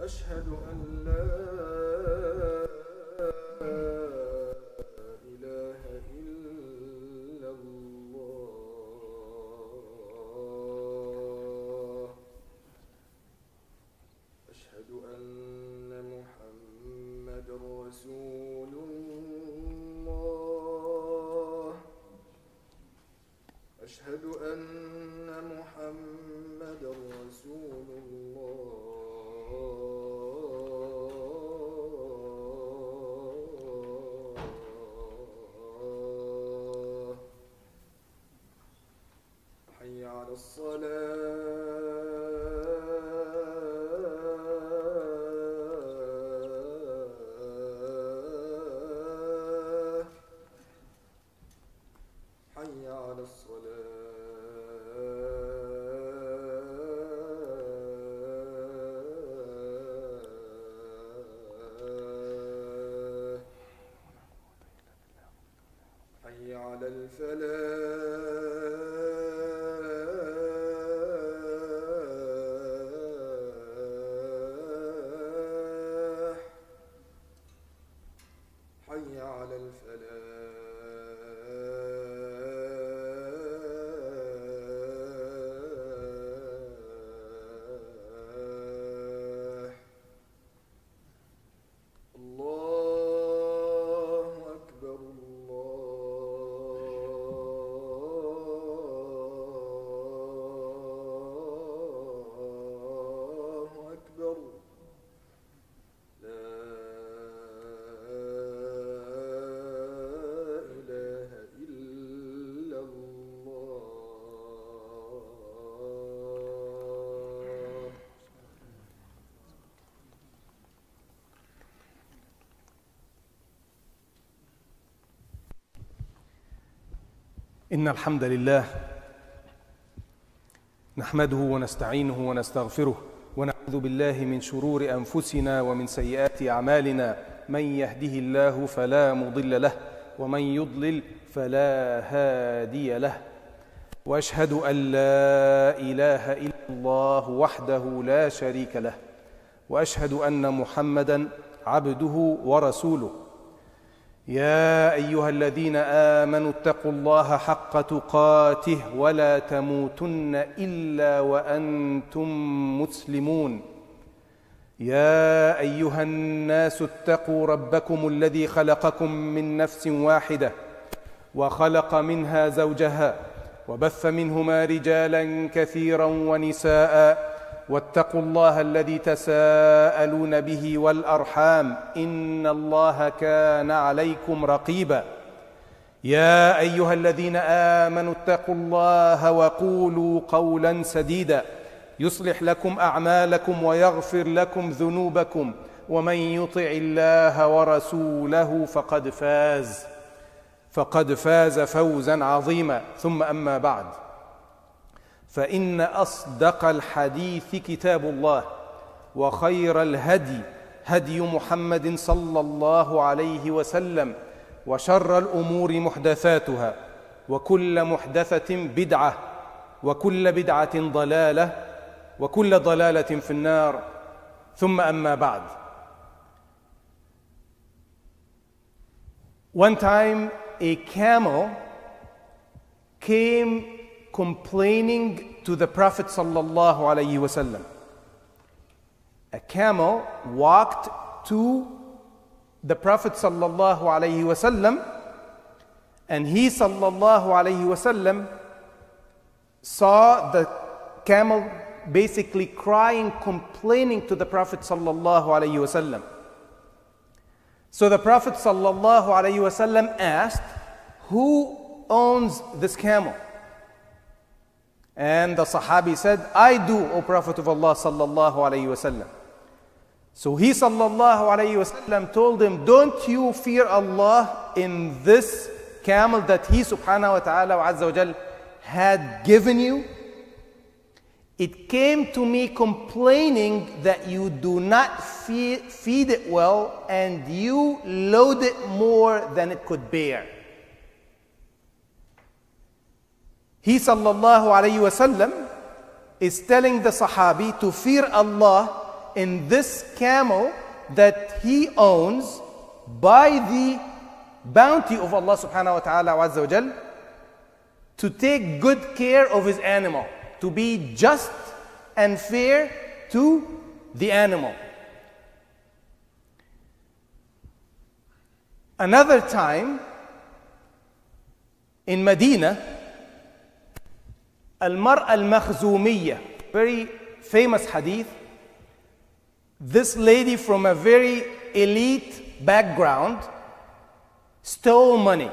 أشهد أن لا إله إلا الله. أشهد أن محمد رسول الله. أشهد أن محمد رسول الله. حي على الصلاة. حي على الصلاة. حي على الفلاح. حي على الفلاح. الله أكبر. الله أكبر. لا إله إلا الله. إن الحمد لله نحمده ونستعينه ونستغفره ونعوذ بالله من شرور أنفسنا ومن سيئات أعمالنا. من يهده الله فلا مضل له ومن يضلل فلا هادي له. وأشهد أن لا إله إلا الله وحده لا شريك له، وأشهد أن محمدًا عبده ورسوله. يا أيها الذين آمنوا اتقوا الله حق تقاته ولا تموتن إلا وأنتم مسلمون. يا أيها الناس اتقوا ربكم الذي خلقكم من نفس واحدة وخلق منها زوجها وبث منهما رجالا كثيرا ونساء، واتقوا الله الذي تساءلون به والأرحام إن الله كان عليكم رقيبا. يا أيها الذين آمنوا اتقوا الله وقولوا قولا سديدا يصلح لكم أعمالكم ويغفر لكم ذنوبكم، ومن يطع الله ورسوله فقد فاز فوزا عظيما. ثم أما بعد، فإن أصدق الحديث كتاب الله، وخير الهدي هدي محمد صلى الله عليه وسلم، وشر الأمور محدثاتها، وكل محدثة بدعة، وكل بدعة ضلالة، وكل ضلالة في النار. ثم أما بعد. One time a camel came complaining to the Prophet sallallahu alaihi wasallam. A camel walked to the Prophet sallallahu alaihi wasallam, and he sallallahu alaihi wasallam saw the camel basically crying, complaining to the Prophet sallallahu alaihi wasallam. So the Prophet sallallahu alaihi wasallam asked, "Who owns this camel?" And the Sahabi said, "I do, O Prophet of Allah sallallahu alayhi wasallam." So he sallallahu alayhi wasallam told him, don't you fear Allah in this camel that he subhanahu wa ta'ala wa azza wa jal had given you? It came to me complaining that you do not feed it well and you load it more than it could bear. He sallallahu alayhi wasallam is telling the Sahabi to fear Allah in this camel that he owns by the bounty of Allah subhanahu wa ta'ala wa azza wa jal, to take good care of his animal, to be just and fair to the animal. Another time in Medina, Al-Mar'a Al-Makhzumiyya, very famous hadith. This lady from a very elite background stole money.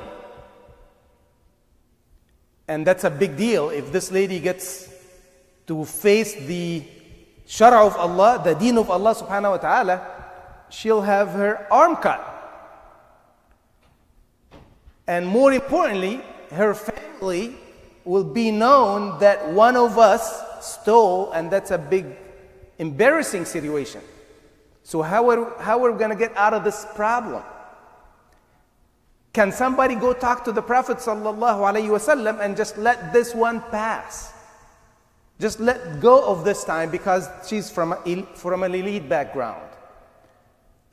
And that's a big deal if this lady gets to face the shara of Allah, the deen of Allah subhanahu wa ta'ala, she'll have her arm cut. And more importantly, her family will be known that one of us stole, and that's a big embarrassing situation. So how are we going to get out of this problem? Can somebody go talk to the Prophet sallallahu alaihi wasallam and just let this one pass? Just let go of this time because she's from an elite background.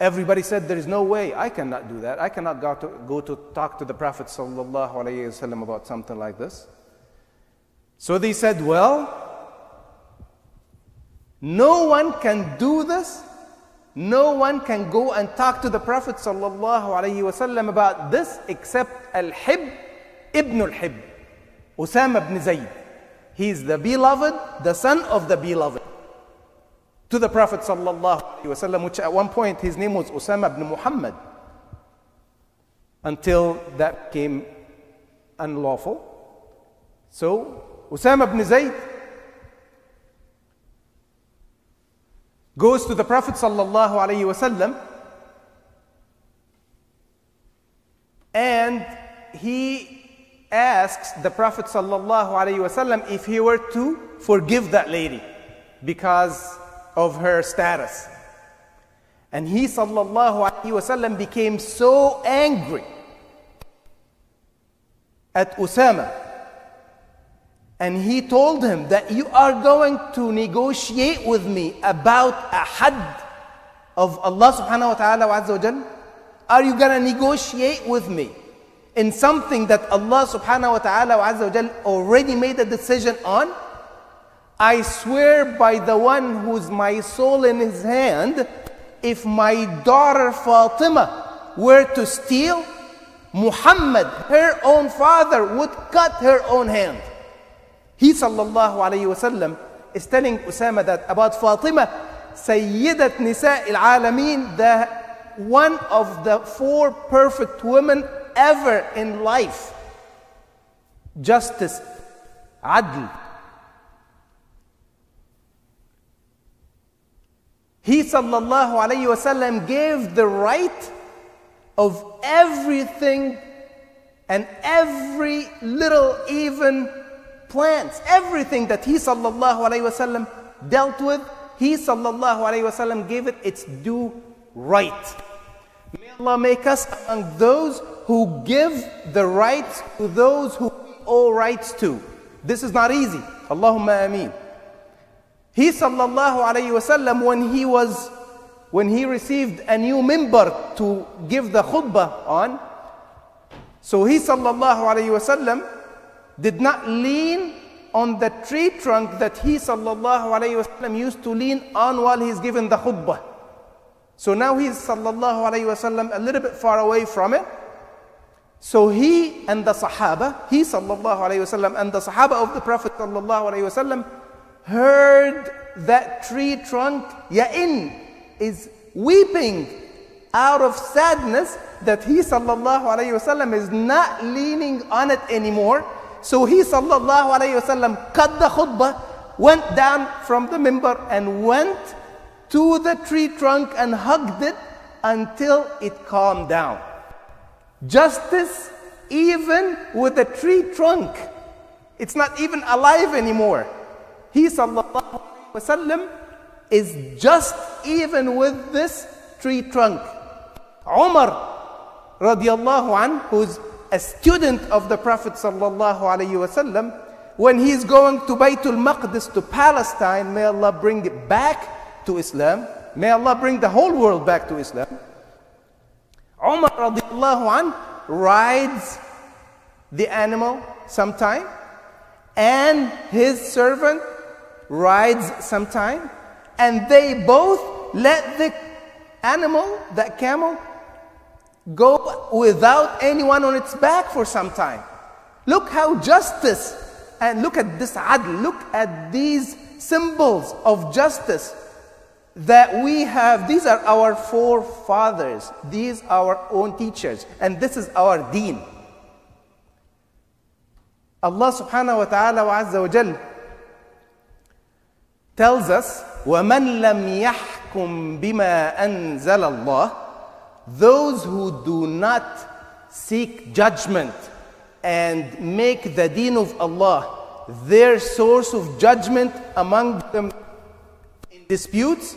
Everybody said, there is no way, I cannot do that. I cannot go to talk to the Prophet sallallahu alaihi wasallam about something like this. So they said, well, no one can do this. No one can go and talk to the Prophet sallallahu alaihi wasallam about this except Al-Hib ibn Al-Hib, Usama ibn Zayd. He is the beloved, the son of the beloved, to the Prophet sallallahu alaihi wasallam, which at one point his name was Usama ibn Muhammad, until that became unlawful. So Usama ibn Zayd goes to the Prophet sallallahu alaihi wasallam and he asks the Prophet sallallahu alaihi wasallam if he were to forgive that lady because of her status. And he sallallahu alaihi wasallam became so angry at Usama, and he told him that you are going to negotiate with me about a had of Allah subhanahu wa ta'ala wa azza wa jal? Are you going to negotiate with me in something that Allah subhanahu wa ta'ala wa azza wa jal already made a decision on? I swear by the one who's my soul in his hand, if my daughter Fatima were to steal, Muhammad, her own father, would cut her own hand. He sallallahu alayhi wasallam is telling Usama that about Fatima, Sayyidat Nisa al-Alameen, one of the 4 perfect women ever in life. Justice, adl. He sallallahu alayhi wasallam gave the right of everything and every little even plants, everything that he sallallahu alayhi wasallam dealt with, he sallallahu alayhi wasallam gave it its due right. May Allah make us among those who give the rights to those who we owe rights to. This is not easy. Allahumma ameen. He sallallahu alayhi wasallam, when he received a new mimbar to give the khutbah on, so he sallallahu alayhi wasallam did not lean on the tree trunk that he sallallahu alayhi wasallam used to lean on while he's giving the khutbah. So now he's sallallahu alayhi wasallam a little bit far away from it. So he and the Sahaba, he sallallahu alayhi wasallam and the Sahaba of the Prophet sallallahu alayhi wasallam heard that tree trunk, Ya'in, is weeping out of sadness that he sallallahu alayhi wasallam is not leaning on it anymore. So he sallallahu alayhi wasallam cut the khutbah, went down from the mimbar and went to the tree trunk and hugged it until it calmed down. Justice even with the tree trunk. It's not even alive anymore. He sallallahu alaihi wasallam is just even with this tree trunk. Umar radiallahu anh, who's a student of the Prophet sallallahu alaihi wasallam, when he's going to Baytul Maqdis, to Palestine, may Allah bring it back to Islam, may Allah bring the whole world back to Islam, Umar radiallahu anh rides the animal sometime, and his servant rides sometime, and they both let the animal, that camel, go without anyone on its back for some time. Look how justice, and look at this adl, look at these symbols of justice that we have. These are our forefathers, these are our own teachers, and this is our deen. Allah subhanahu wa ta'ala wa azza wa jal tells us, وَمَنْ لَمْ يَحْكُمْ بِمَا أَنزَلَ اللَّهِ, those who do not seek judgment and make the deen of Allah their source of judgment among them in disputes,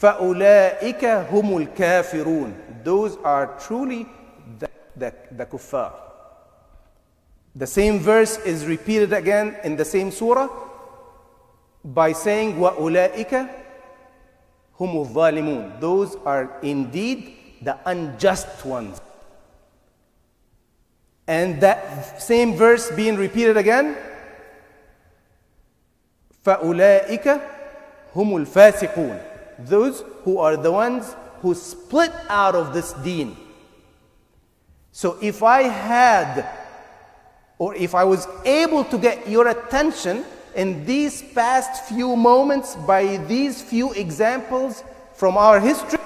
فَأُولَٰئِكَ هُمُ الْكَافِرُونَ, those are truly the kuffar. The same verse is repeated again in the same surah by saying, وَأُولَٰئِكَ هُمُ الظَّالِمُونَ, those are indeed the unjust ones. And that same verse being repeated again, فَأُولَٰئِكَ هُمُ الْفَاسِقُونَ, those who are the ones who split out of this deen. So if I had, or if I was able to get your attention in these past few moments by these few examples from our history,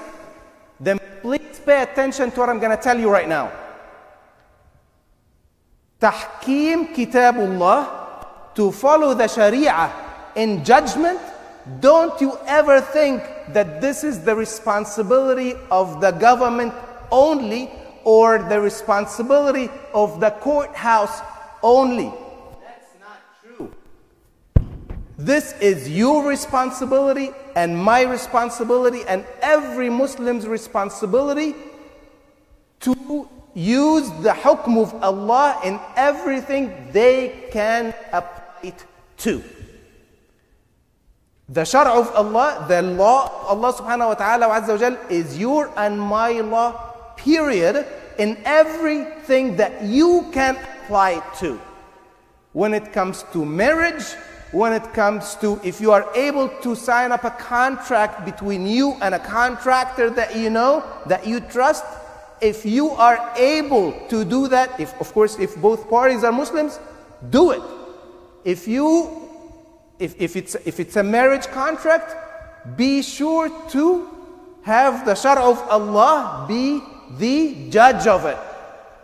then please pay attention to what I'm going to tell you right now. Tahkeem Kitabullah, to follow the Sharia in judgment, don't you ever think that this is the responsibility of the government only, or the responsibility of the courthouse only. That's not true. This is your responsibility and my responsibility and every Muslim's responsibility to use the hukm of Allah in everything they can apply it to. The shar' of Allah, the law of Allah subhanahu wa ta'ala wa azza wa jal, is your and my law, period, in everything that you can apply it to. When it comes to marriage, when it comes to, if you are able to sign up a contract between you and a contractor that you know, that you trust, if you are able to do that, of course, if both parties are Muslims, do it. If it's a marriage contract, be sure to have the shar' of Allah be the judge of it.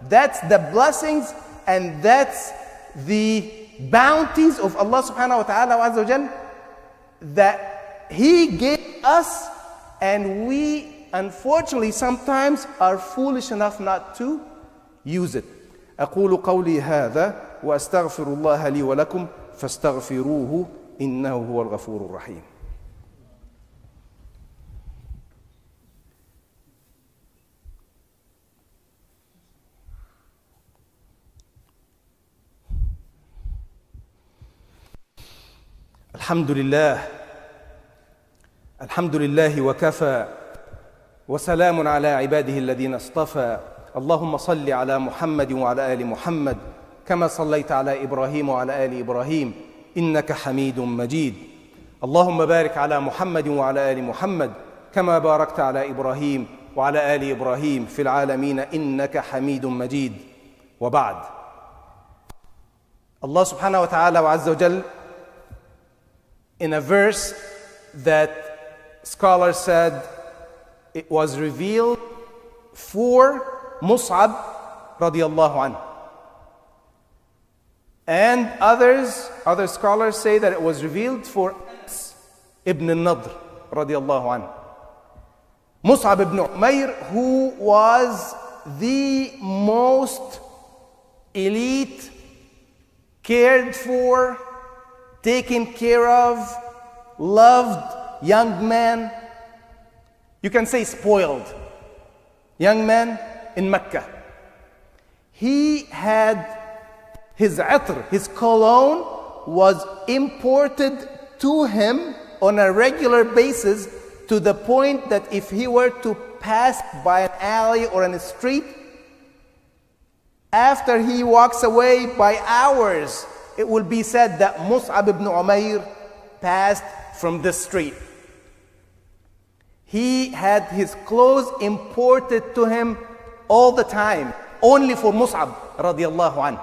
That's the blessings and that's the bounties of Allah subhanahu wa ta'ala wa azza wa jal that He gave us, and we unfortunately sometimes are foolish enough not to use it. أقول قولي هذا وأستغفر الله لي ولكم فاستغفروه إنه هو الغفور الرحيم. الحمد لله وكفى وسلام على عباده الذين اصطفى. اللهم صل على محمد وعلى آل محمد كما صليت على إبراهيم وعلى آل إبراهيم إنك حميد مجيد. اللهم بارك على محمد وعلى آل محمد كما باركت على إبراهيم وعلى آل إبراهيم في العالمين إنك حميد مجيد. وبعد. Allah subhanahu wa ta'ala wa azza wa jal, in a verse that scholars said it was revealed for Mus'ab radiallahu anhu. And other scholars say that it was revealed for Anas ibn al-Nadr radiallahu anhu. Mus'ab ibn Umair, who was the most elite, cared for, taken care of, loved young man. You can say spoiled young man in Mecca. He had his atr, his cologne, was imported to him on a regular basis, to the point that if he were to pass by an alley or in a street, after he walks away by hours, it will be said that Mus'ab ibn Umair passed from this street. He had his clothes imported to him all the time, only for Mus'ab radiallahu anhu.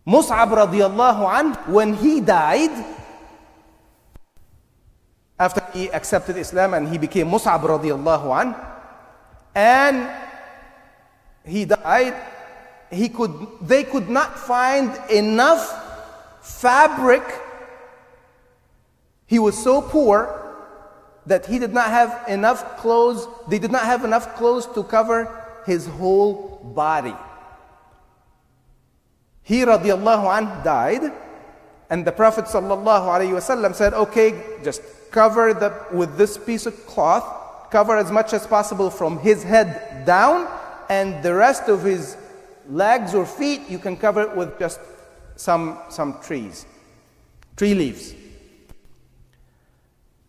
Mus'ab radiallahu anhu, when he died, after he accepted Islam and he became Mus'ab radiallahu anhu, and he died, they could not find enough fabric. He was so poor that he did not have enough clothes. They did not have enough clothes to cover his whole body. He radiallahu anhu died, and the Prophet sallallahu alaihi wasallam said, okay, just cover with this piece of cloth, cover as much as possible from his head down, and the rest of his legs or feet, you can cover it with just some tree leaves.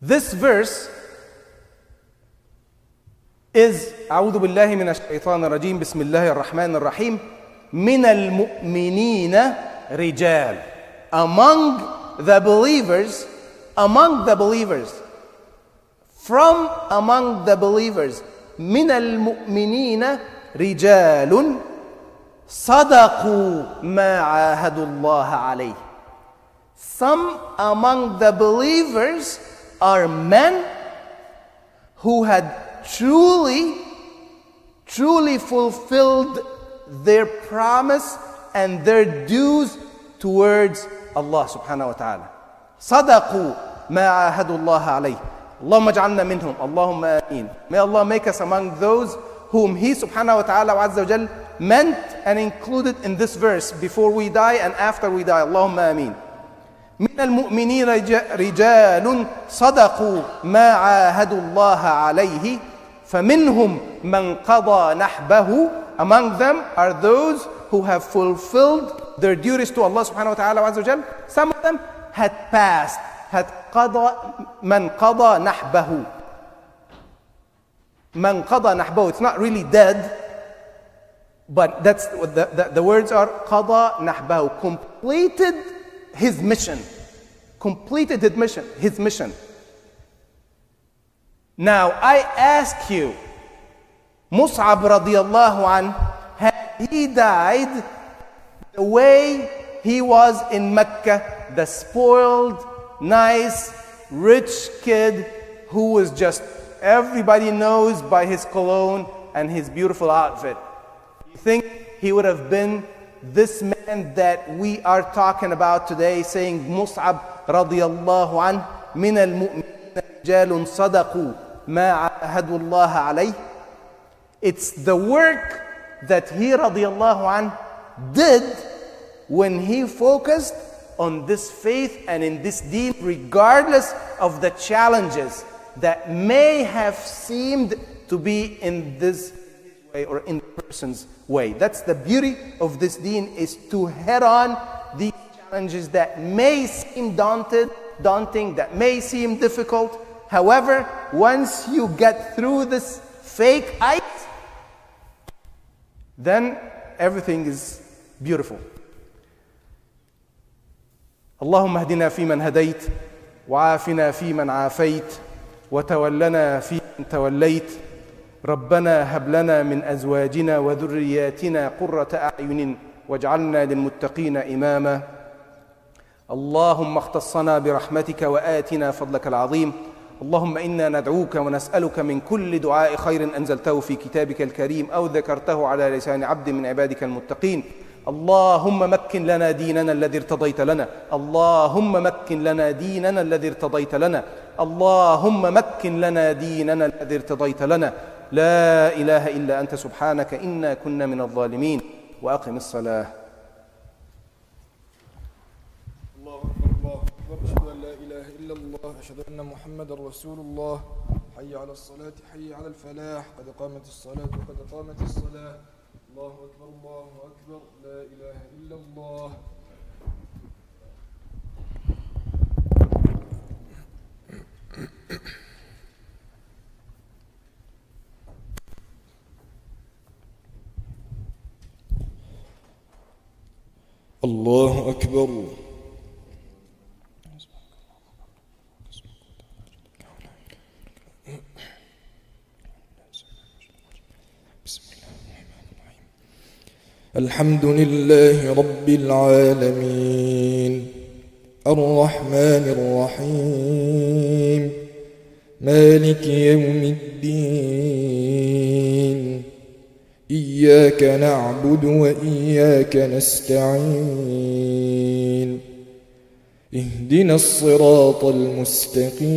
This verse is أعوذ بالله من الشيطان الرجيم بسم الله الرحمن الرحيم من المؤمنين رجال. Among the believers, from among the believers, من المؤمنين رجال صدقوا ما عاهدوا الله عليه. Some among the believers are men who had truly fulfilled their promise and their dues towards Allah subhanahu wa ta'ala. صدقوا ما عاهدوا الله عليه. اللهم اجعلنا منهم. اللهم آمين. May Allah make us among those whom He subhanahu wa ta'ala wa azza wa jal meant and included in this verse before we die and after we die. Allahumma ameen. من المؤمنين رجال صدقوا ما عاهدوا الله عليه فمنهم من قضى نحبه. Among them are those who have fulfilled their duties to Allah subhanahu wa ta'ala wa azza wa jal. Some of them had passed, من قضى نحبه. من قضى نحبه. It's not really dead, but that's the words are قضى نحبه. Completed his mission. His mission. Now I ask you, Mus'ab radiallahu anhu, had he died the way he was in Mecca, the spoiled, nice, rich kid who was just, everybody knows by his cologne and his beautiful outfit, you think he would have been this man that we are talking about today, saying Mus'ab radiyallahu anh min al-mu'minina rijalun sadaqu ma ahadu Allah alayh? It's the work that he radiyallahu anh did when he focused on this faith and in this deen, regardless of the challenges that may have seemed to be in this way or in the person's way. That's the beauty of this deen, is to head on these challenges that may seem daunting, that may seem difficult. However, once you get through this fake ice, then everything is beautiful. اللهم اهدنا فيمن هديت وعافنا فيمن عافيت وتولنا فيمن توليت ربنا هب لنا من أزواجنا وذرياتنا قرة أعين واجعلنا للمتقين إماما اللهم اختصنا برحمتك وآتنا فضلك العظيم اللهم إنا ندعوك ونسألك من كل دعاء خير أنزلته في كتابك الكريم أو ذكرته على لسان عبد من عبادك المتقين اللهم مكن لنا ديننا الذي ارتضيت لنا، اللهم مكن لنا ديننا الذي ارتضيت لنا، اللهم مكن لنا ديننا الذي ارتضيت لنا. لا إله إلا أنت سبحانك إنا كنا من الظالمين. وأقم الصلاة. الله أكبر الله أكبر، أشهد أن لا إله إلا الله، أشهد أن محمدا رسول الله. حي على الصلاة، حي على الفلاح، قد قامت الصلاة وقد قامت الصلاة. الله أكبر الله أكبر، لا إله إلا الله. الله أكبر. الحمد لله رب العالمين، الرحمن الرحيم، مالك يوم الدين، إياك نعبد وإياك نستعين، اهدنا الصراط المستقيم،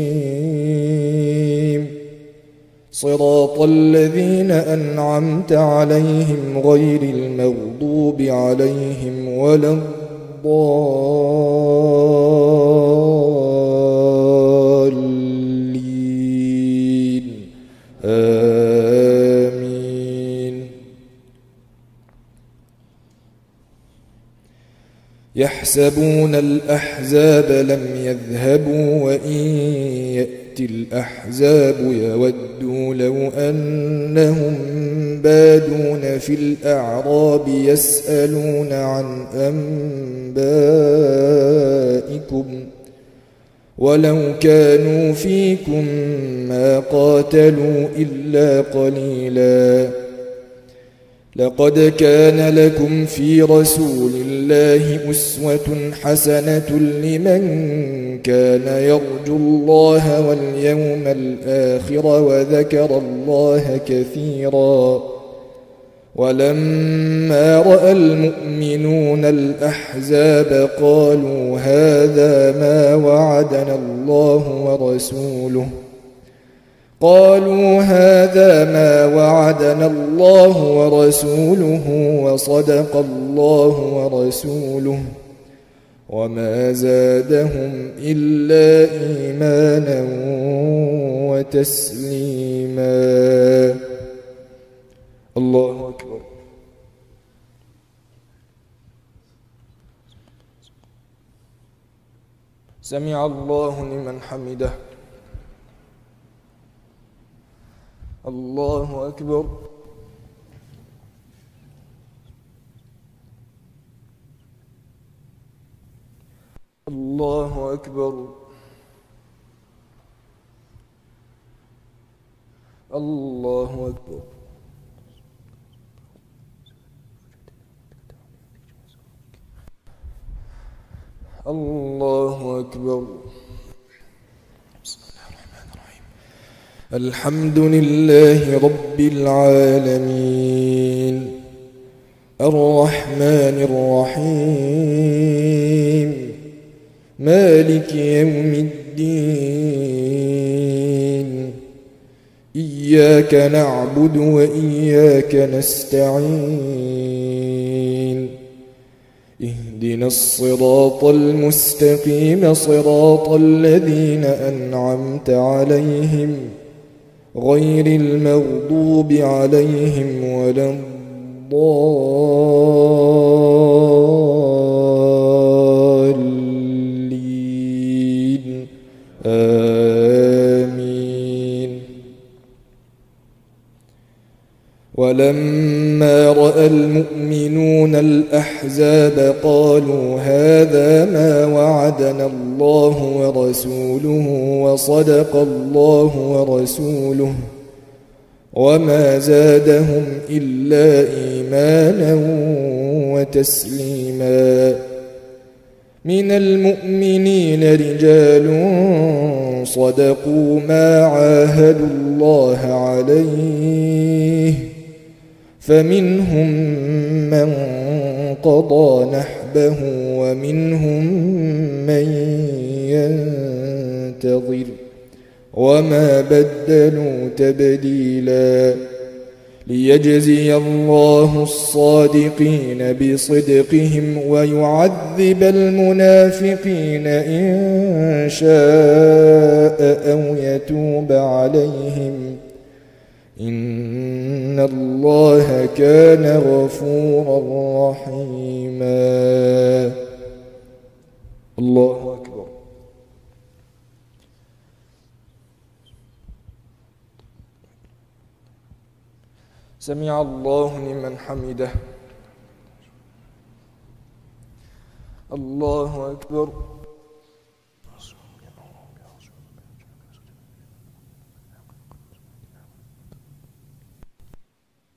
صراط الذين أنعمت عليهم غير المغضوب عليهم ولا الضالين. آمين. يحسبون الأحزاب لم يذهبوا وإن يأتي الأحزاب يودوا لو أنهم بادون في الأعراب يسألون عن أنبائكم ولو كانوا فيكم ما قاتلوا إلا قليلا. لقد كان لكم في رسول الله أسوة حسنة لمن كان يرجو الله واليوم الآخر وذكر الله كثيرا. ولما رأى المؤمنون الأحزاب قالوا هذا ما وعدنا الله ورسوله وصدق الله ورسوله وما زادهم إلا إيمانا وتسليما. الله أكبر. سمع الله لمن حمده. الله أكبر. الله أكبر. الله أكبر. الله أكبر. بسم الله الرحمن الرحيم. الحمد لله رب العالمين، الرحمن الرحيم، مالك يوم الدين، إياك نعبد وإياك نستعين، اهدنا الصراط المستقيم، صراط الذين أنعمت عليهم غير المغضوب عليهم ولا الضالين. آمين. ولما رأى المؤمنون الأحزاب قالوا هذا ما وعدنا الله ورسوله وصدق الله ورسوله وما زادهم إلا إيمانا وتسليما. من المؤمنين رجال صدقوا ما عاهدوا الله عليه، فمنهم من قضى نحبه ومنهم من ينتظر وما بدلوا تبديلا ليجزي الله الصادقين بصدقهم ويعذب المنافقين إن شاء أو يتوب عليهم إن الله كان غفورا رحيما. الله أكبر. سمع الله لمن حمده. الله أكبر.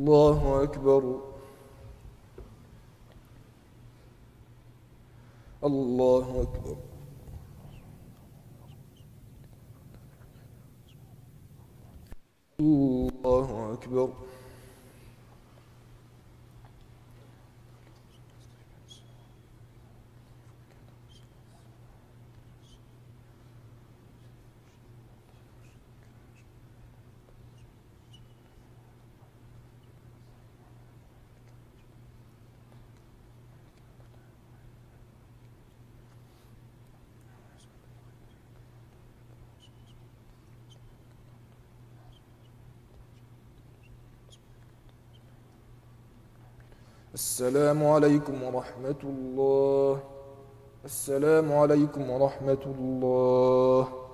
الله أكبر. الله أكبر. الله أكبر. السلام عليكم ورحمة الله. السلام عليكم ورحمة الله.